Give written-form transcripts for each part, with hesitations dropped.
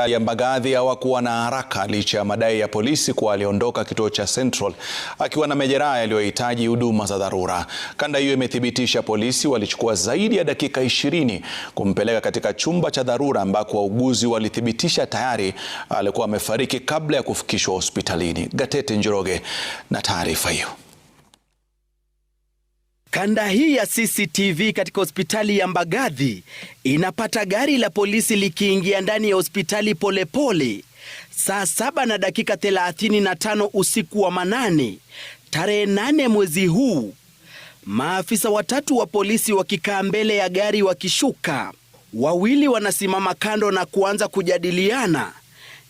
Ya Mbagathi hawakuwa na haraka licha ya madai ya polisi kuwa aliondoka kituo cha Central akiwa na majeraha yaliyohitaji huduma za dharura. Kanda hiyo imethibitisha polisi walichukua zaidi ya dakika 20 kumpeleka katika chumba cha dharura ambako wauguzi walithibitisha tayari alikuwa amefariki kabla ya kufikishwa hospitalini. Gatete Njoroge na taarifa hiyo. Kanda hii ya CCTV katika hospitali ya Mbagathi inapata gari la polisi likiingia ndani ya hospitali polepole saa 7:35 usiku wa manane tarehe 8 mwezi huu. Maafisa watatu wa polisi wakikaa mbele ya gari wakishuka. Wawili wanasimama kando na kuanza kujadiliana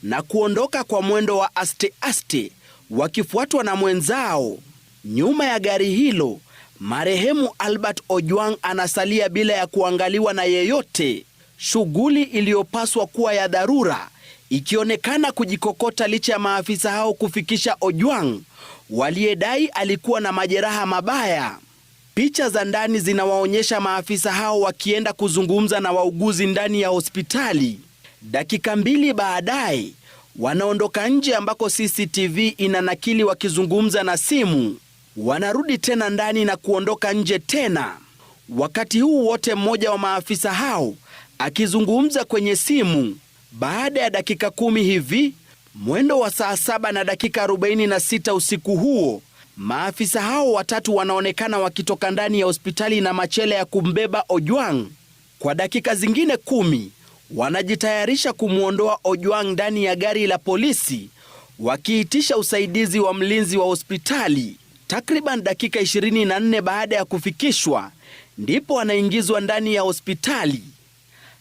na kuondoka kwa mwendo wa aste aste wakifuatwa na mwenzao. Nyuma ya gari hilo, marehemu Albert Ojwang anasalia bila ya kuangaliwa na yeyote. Shughuli iliyopaswa kuwa ya dharura ikionekana kujikokota licha ya maafisa hao kufikisha Ojwang waliyedai alikuwa na majeraha mabaya. Picha za ndani zinawaonyesha maafisa hao wakienda kuzungumza na wauguzi ndani ya hospitali. Dakika 2 baadaye wanaondoka nje ambako CCTV inanakili wakizungumza na simu. Wanarudi tena ndani na kuondoka nje tena. Wakati huu wote mmoja wa maafisa hao akizungumza kwenye simu. Baada ya dakika 10 hivi, mwendo wa saa 7:46 usiku huo, maafisa hao watatu wanaonekana wakitoka ndani ya hospitali na machela ya kumbeba Ojwang. Kwa dakika zingine 10 wanajitayarisha kumwondoa Ojwang ndani ya gari la polisi wakiitisha usaidizi wa mlinzi wa hospitali. Takriban dakika 24 baada ya kufikishwa ndipo anaingizwa ndani ya hospitali.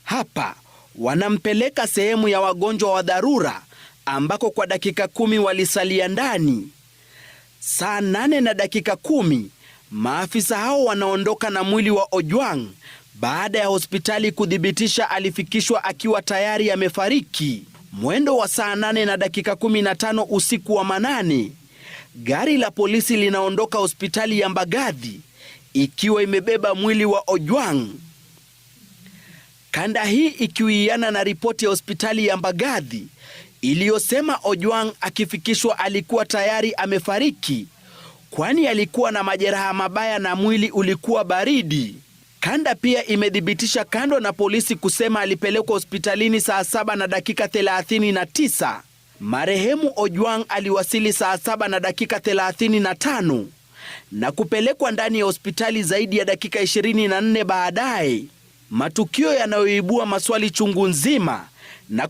Hapa wanampeleka sehemu ya wagonjwa wa dharura ambako kwa dakika 10 walisalia ndani. Saa 8:10 maafisa hao wanaondoka na mwili wa Ojwang baada ya hospitali kuthibitisha alifikishwa akiwa tayari amefariki. Mwendo wa saa 8:15 usiku wa manane, gari la polisi linaondoka hospitali ya Mbagathi ikiwa imebeba mwili wa Ojwang. Kanda hii ikiwiana na ripoti ya hospitali ya Mbagathi iliyosema Ojwang akifikishwa alikuwa tayari amefariki kwani alikuwa na majeraha mabaya na mwili ulikuwa baridi. Kanda pia imethibitisha, kando na polisi kusema alipelekwa hospitalini saa 7:39, marehemu Ojwang aliwasili saa 7:35 na kupelekwa ndani ya hospitali zaidi ya dakika 24 baadaye. Matukio yanayoibua maswali chungu nzima na